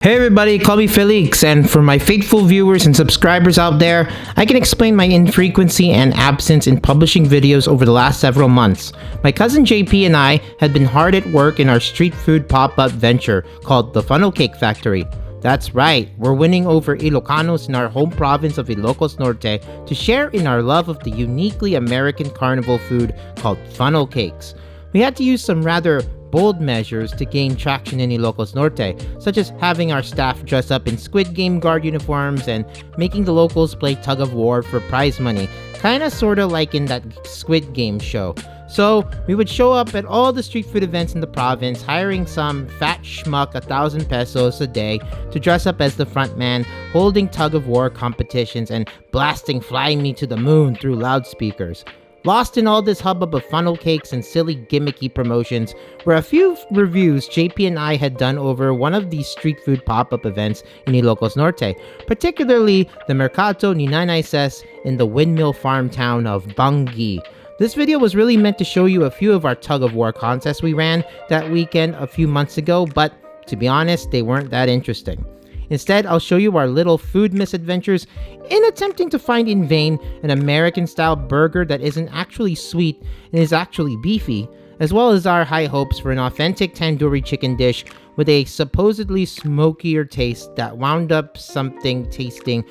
Hey everybody, call me Felix, and for my faithful viewers and subscribers out there, I can explain my infrequency and absence in publishing videos over the last several months. My cousin JP and I had been hard at work in our street food pop-up venture called the Funnel Cake Factory. That's right, we're winning over Ilocanos in our home province of Ilocos Norte to share in our love of the uniquely American carnival food called funnel cakes. We had to use some rather bold measures to gain traction in Ilocos Norte, such as having our staff dress up in Squid Game guard uniforms and making the locals play tug of war for prize money, kinda sorta like in that Squid Game show. So we would show up at all the street food events in the province, hiring some fat schmuck 1,000 pesos a day to dress up as the front man, holding tug of war competitions and blasting Fly Me to the Moon through loudspeakers. Lost in all this hubbub of funnel cakes and silly gimmicky promotions were a few reviews JP and I had done over one of these street food pop-up events in Ilocos Norte, particularly the Mercato ni Nanay Ses in the windmill farm town of Bangui. This video was really meant to show you a few of our tug-of-war contests we ran that weekend a few months ago, but to be honest, they weren't that interesting. Instead, I'll show you our little food misadventures in attempting to find in vain an American-style burger that isn't actually sweet and is actually beefy, as well as our high hopes for an authentic tandoori chicken dish with a supposedly smokier taste that wound up tasting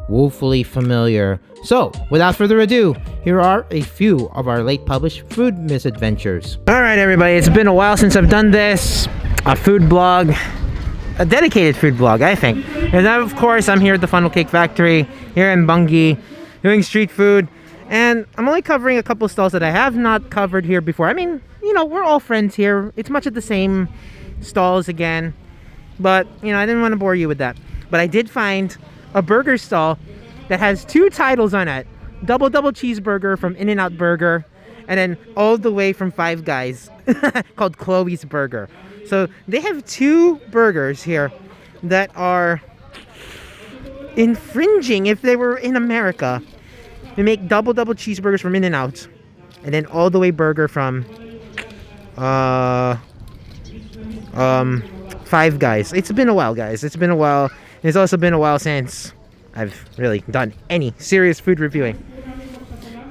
woefully familiar. So, without further ado, here are a few of our late published food misadventures. Alright everybody, it's been a while since I've done this, a food blog. A dedicated food blog, I think. And then, of course, I'm here at the Funnel Cake Factory here in Bangui doing street food. And I'm only covering a couple stalls that I have not covered here before. I mean, you know, we're all friends here. It's much of the same stalls again. But, you know, I didn't want to bore you with that. But I did find a burger stall that has two titles on it. Double cheeseburger from In-N-Out Burger. And then all the way from Five Guys called Chloe's Burger. So they have two burgers here that are infringing if they were in America. They make double cheeseburgers from In-N-Out, and then all the way burger from Five Guys. It's been a while, guys. It's been a while. It's also been a while since I've really done any serious food reviewing.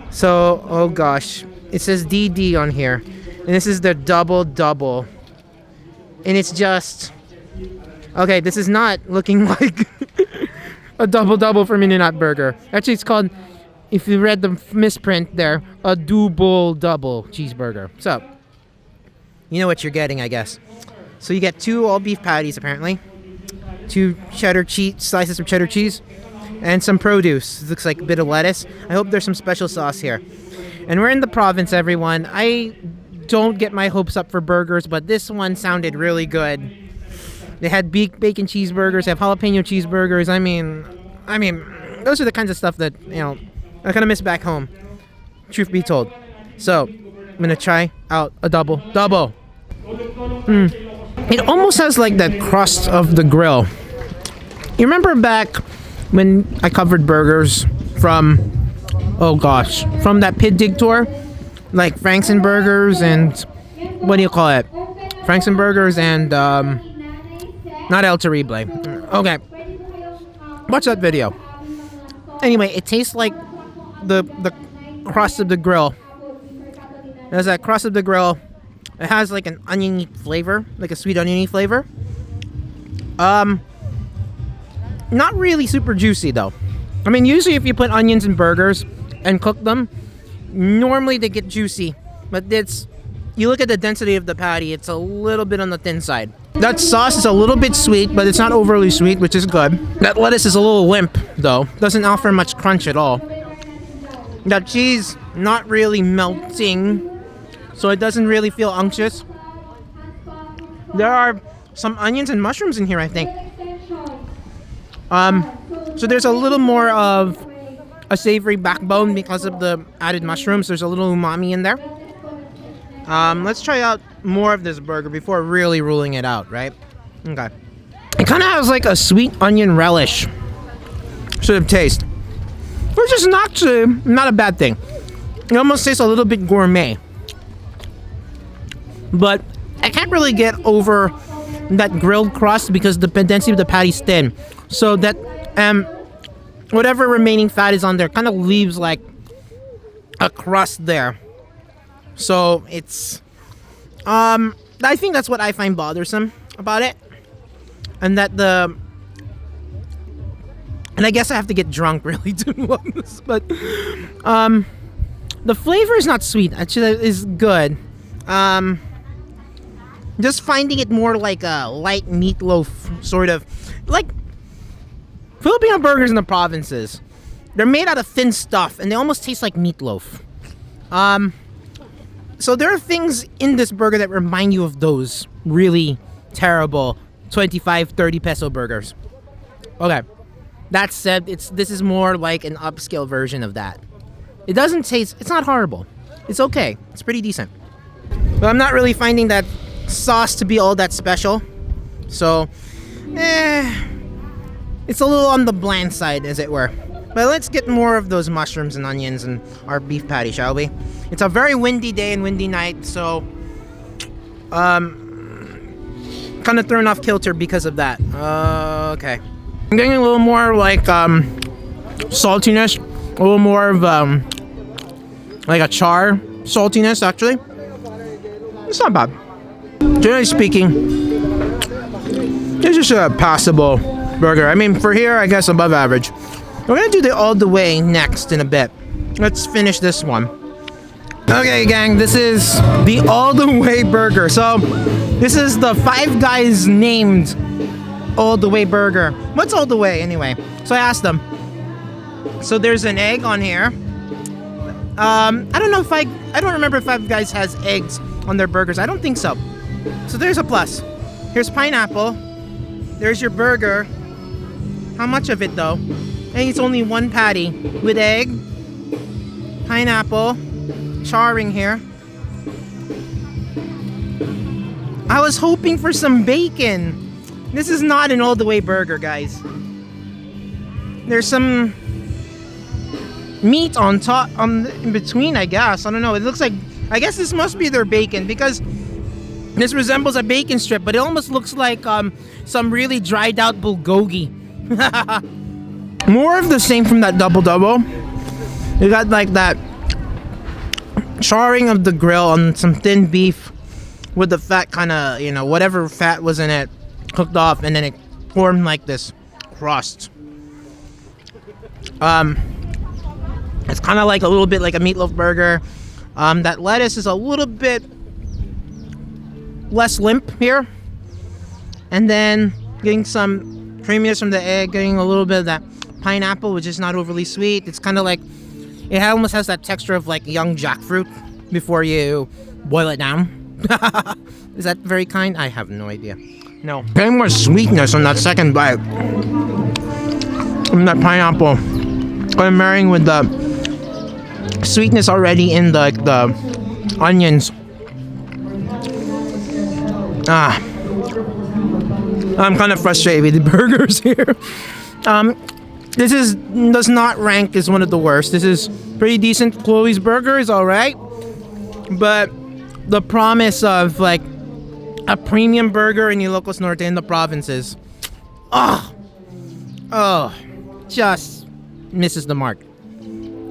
So, oh gosh, it says DD on here, and this is the double. And it's just... Okay, this is not looking like a double from In-N-Out Burger. Actually, it's called, if you read the misprint there, a double cheeseburger. So, you know what you're getting, I guess. So you get two all-beef patties, apparently. Two cheddar cheese, slices of cheddar cheese. And some produce. It looks like a bit of lettuce. I hope there's some special sauce here. And we're in the province, everyone. I don't get my hopes up for burgers, but this one sounded really good. They had bacon cheeseburgers, they have jalapeno cheeseburgers. I mean, those are the kinds of stuff that, you know, I kind of miss back home, truth be told. So, I'm gonna try out a double. It almost has like that crust of the grill. You remember back when I covered burgers from, oh gosh, from that Pid Dig tour? Like Franks and Burgers and what do you call it? Franks and Burgers and not El Terrible. Okay, watch that video. Anyway, it tastes like the crust of the grill. There's that crust of the grill. It has like an oniony flavor, like a sweet oniony flavor. Not really super juicy though. I mean, usually if you put onions in burgers and cook them, normally they get juicy, but you look at the density of the patty, it's a little bit on the thin side. That sauce is a little bit sweet, but it's not overly sweet, which is good. That lettuce is a little limp, though. Doesn't offer much crunch at all. That cheese, not really melting, so it doesn't really feel unctuous. There are some onions and mushrooms in here, I think. So there's a little more of a savory backbone because of the added mushrooms. There's a little umami in there. Let's try out more of this burger before really ruling it out, right? Okay. It kind of has like a sweet onion relish sort of taste, which is not a bad thing. It almost tastes a little bit gourmet. But I can't really get over that grilled crust because the density of the patty's thin. So that whatever remaining fat is on there kind of leaves like a crust there. So it's I think that's what I find bothersome about it. And that and I guess I have to get drunk really to love this, but the flavor is not sweet. Actually, is good. Just finding it more like a light meatloaf sort of, like Filipino burgers in the provinces. They're made out of thin stuff and they almost taste like meatloaf. So there are things in this burger that remind you of those really terrible 25, 30 peso burgers. Okay. That said, this is more like an upscale version of that. It doesn't taste, it's not horrible. It's okay. It's pretty decent. But I'm not really finding that sauce to be all that special. So, it's a little on the bland side, as it were. But let's get more of those mushrooms and onions and our beef patty, shall we? It's a very windy day and windy night, so kind of thrown off kilter because of that. Okay. I'm getting a little more like saltiness, a little more of like a char saltiness actually. It's not bad. Generally speaking, it's just a passable burger. I mean, for here, I guess above average. We're gonna do the all the way next in a bit. Let's finish this one. Okay, gang, this is the all the way burger. So this is the Five Guys named all the way burger. What's all the way anyway? So I asked them. So there's an egg on here. I don't know if I don't remember if Five Guys has eggs on their burgers. I don't think so. So there's a plus. Here's pineapple. There's your burger. How much of it though? I think it's only one patty with egg, pineapple, charring here. I was hoping for some bacon. This is not an all the way burger, guys. There's some meat on top, in between, I guess. I don't know. It looks like, I guess this must be their bacon because this resembles a bacon strip, but it almost looks like some really dried out bulgogi. More of the same from that double. You got like that charring of the grill on some thin beef with the fat kind of, you know, whatever fat was in it cooked off, and then it formed like this crust. It's kind of like a little bit like a meatloaf burger. That lettuce is a little bit less limp here, and then getting some creaminess from the egg, getting a little bit of that pineapple, which is not overly sweet. It's kind of like, it almost has that texture of like young jackfruit before you boil it down. Is that very kind? I have no idea. No. Getting more sweetness on that second bite from that pineapple. I'm marrying with the sweetness already in the onions. I'm kind of frustrated with the burgers here. This does not rank as one of the worst. This is pretty decent. Chloe's burger is alright, but the promise of like a premium burger in Ilocos Norte in the provinces, just misses the mark.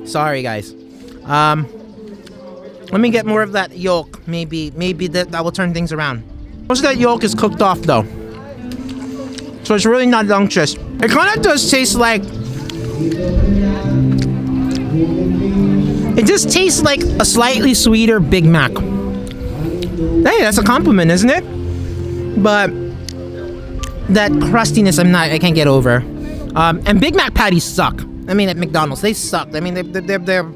Sorry, guys. Let me get more of that yolk. Maybe that will turn things around. Most of that yolk is cooked off though, so it's really not unctuous. It kind of does taste like, it just tastes like a slightly sweeter Big Mac. Hey, that's a compliment, isn't it? But that crustiness, I can't get over. And Big Mac patties suck. I mean, at McDonald's, they suck. I mean, they're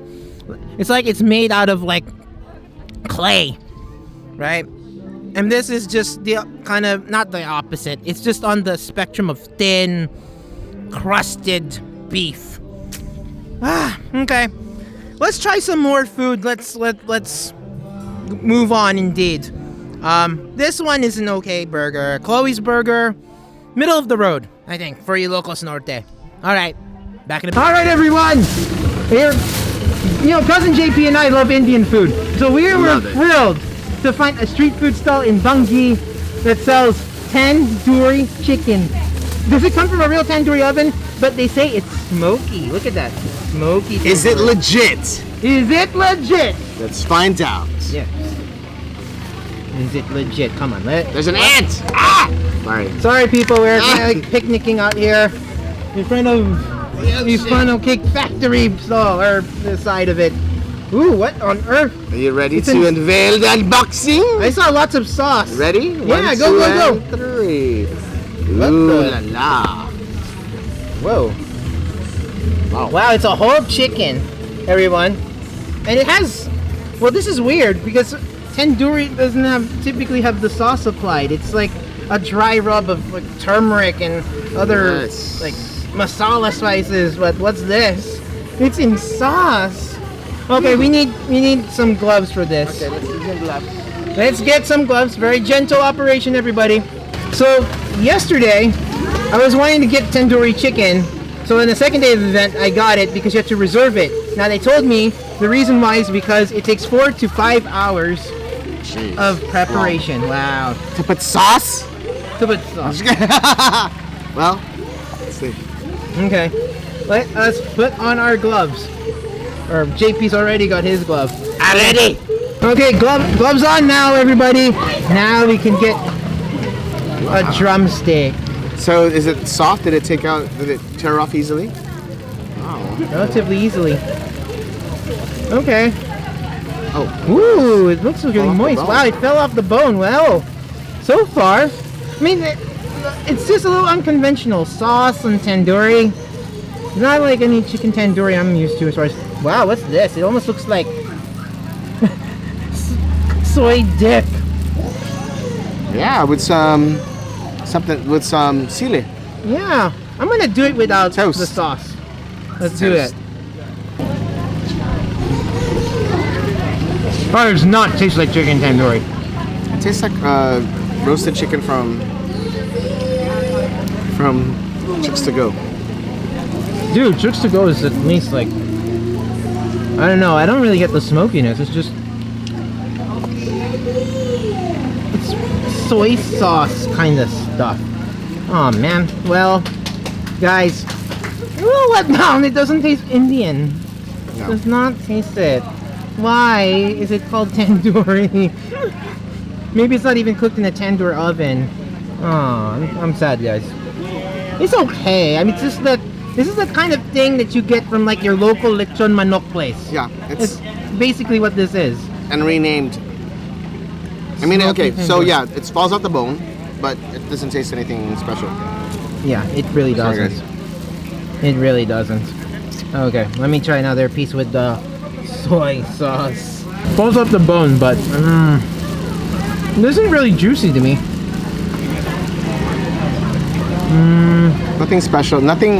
it's like it's made out of like clay, right? And this is just the kind of, not the opposite. It's just on the spectrum of thin, crusted beef. Okay. Let's try some more food. Let's move on indeed. This one is an okay burger. Chloe's burger, middle of the road, I think, for Ilocos Norte. Alright, back in a bit. Alright, everyone! Here, you know, Cousin JP and I love Indian food. So we were thrilled to find a street food stall in Bangui that sells tandoori chicken. Does it come from a real tandoori oven? But they say it's smoky. Look at that. Smoky tandoori. Is it legit? Is it legit? Let's find out. Yes. Is it legit? Come on, There's an ant! Ah! Sorry. Sorry, people. We're like picnicking out here in front of Cake Factory stall or the side of it. Ooh, what on earth? Are you ready to unveil the unboxing? I saw lots of sauce. Ready? Yeah, One, go, two, go, and three. What Ooh the- la la. Whoa. Wow. Wow, it's a whole chicken, everyone. And it has, well, this is weird because tandoori doesn't typically have the sauce applied. It's like a dry rub of like turmeric and other Yes. like masala spices. But what's this? It's in sauce. Okay, we need some gloves for this. Okay, let's use the gloves. Let's get some gloves. Very gentle operation, everybody. So yesterday, I was wanting to get tandoori chicken. So on the second day of the event, I got it because you have to reserve it. Now they told me the reason why is because it takes 4 to 5 hours Jeez. of preparation. Wow. To put sauce? To put sauce. Well, let's see. Okay. Let us put on our gloves. Or JP's already got his glove. Already! Okay, gloves on now, everybody. Now we can get a drumstick. So is it soft? Did it tear off easily? Wow. Relatively easily. Okay. Oh. Ooh, it looks really Fell off the moist. bone. Wow, it fell off the bone. Well, so far, I mean, it's just a little unconventional. Sauce and tandoori. Not like any chicken tandoori I'm used to as far as... Wow, what's this? It almost looks like soy dip. Yeah, with some sili. Yeah, I'm gonna do it without Toast. the sauce. Let's do Toast. it. Oh, it does not taste like chicken tandoori. It tastes like roasted chicken from Chicks to Go. Dude, Chicks to Go is at least like, I don't know, I don't really get the smokiness. It's just, it's soy sauce kind of stuff. Oh man, well, guys, oh, what now? It doesn't taste Indian. No. Does not taste it. Why is it called tandoori? Maybe it's not even cooked in a tandoor oven. Oh, I'm sad, guys. It's okay. I mean, it's just that this is the kind of thing that you get from like your local Lechon Manok place. Yeah, It's basically what this is. and renamed. I mean, Smoky okay, so tandoori. yeah, it falls off the bone, but it doesn't taste anything special. Yeah, it really Sorry, doesn't. It really doesn't. Okay, let me try another piece with the soy sauce. Falls off the bone, but it isn't really juicy to me. Nothing special. Nothing.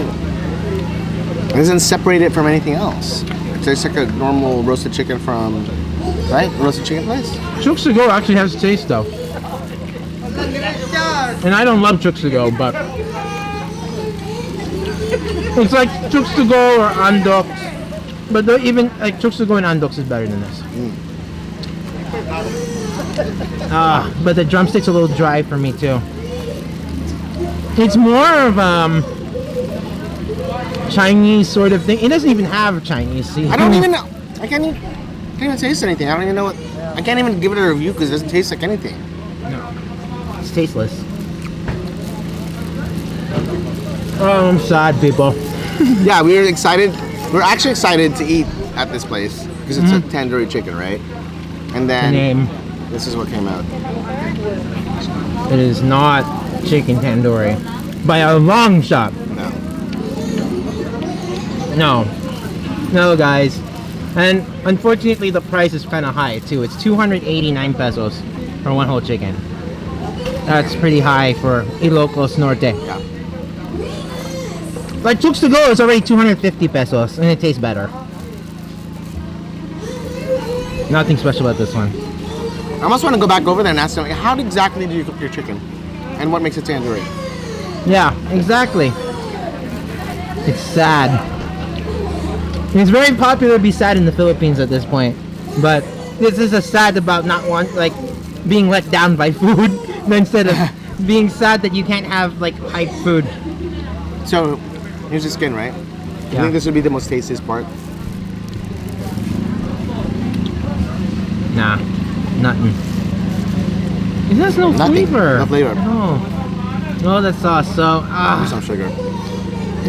It doesn't separate it from anything else. It tastes like a normal roasted chicken from, right? Roasted chicken place. Chooks to Go actually has taste though. And I don't love Chooks to Go, but it's like Chooks to Go or Andoks. But even like Chooks to Go and Andoks is better than this. But the drumstick's a little dry for me too. It's more of Chinese sort of thing. It doesn't even have Chinese. See? I don't even know. I can't even taste anything. I don't even know what. I can't even give it a review because it doesn't taste like anything. It's tasteless. Oh, I'm sad, people. Yeah, we were excited. We're actually excited to eat at this place because it's a tandoori chicken, right? And The then name. this is what came out. It is not chicken tandoori by a long shot. No. No, guys. And unfortunately, the price is kind of high too. It's 289 pesos for one whole chicken. That's pretty high for Ilocos Norte. Yeah. But Chooks to Go is already 250 pesos, and it tastes better. Nothing special about this one. I almost want to go back over there and ask them, how exactly do you cook your chicken? And what makes it tandoori? Yeah, exactly. It's sad. It's very popular to be sad in the Philippines at this point. But this is a sad about not being let down by food instead of being sad that you can't have like hype food. So, here's the skin, right? I Yeah. think this would be the most tastiest part. Nah, nothing. It has no Nothing. flavor. No flavor. No, the sauce. So, Use some sugar.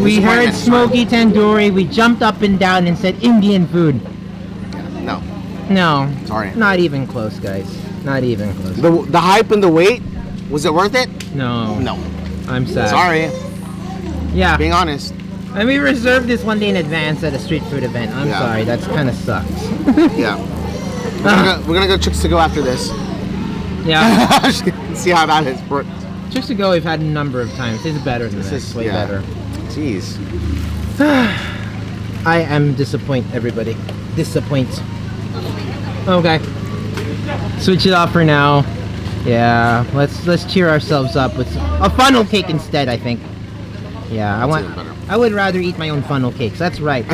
we heard Disappointment. Smoky Tandoori. We jumped up and down and said Indian food. No. No, Sorry. not even close, guys. Not even close. The hype and the wait, was it worth it? No, No. I'm sad. Sorry. Yeah, Being honest. and we reserved this one day in advance at a street food event. I'm Yeah. sorry, that's kind of sucks. Yeah. We're gonna go Chicks to Go after this. Yeah, See how that is. Chicks to Go we've had a number of times. It's better than This this. is Way better. Jeez. I am disappointed, everybody. Disappoint. Okay. Switch it off for now. Yeah, let's cheer ourselves up with a funnel cake instead, I think. Yeah, even better. I would rather eat my own funnel cakes. That's right.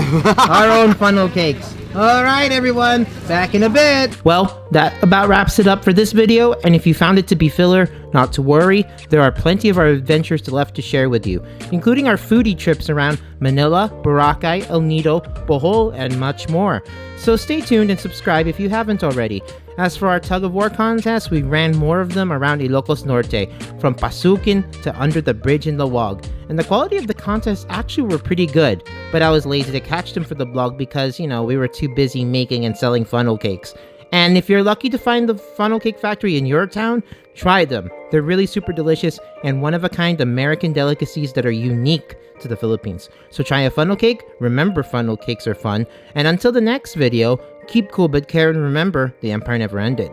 Our own funnel cakes. All right, everyone. Back in a bit. Well, that about wraps it up for this video. And if you found it to be filler, not to worry. There are plenty of our adventures left to share with you, including our foodie trips around Manila, Boracay, El Nido, Bohol, and much more. So stay tuned and subscribe if you haven't already. As for our tug-of-war contests, we ran more of them around Ilocos Norte, from Pasukin to under the bridge in Lawag. And the quality of the contests actually were pretty good, but I was lazy to catch them for the blog because, we were too busy making and selling funnel cakes. And if you're lucky to find the funnel cake factory in your town, try them. They're really super delicious and one-of-a-kind American delicacies that are unique to the Philippines. So try a funnel cake, remember funnel cakes are fun, and until the next video, keep cool but care and remember, the empire never ended.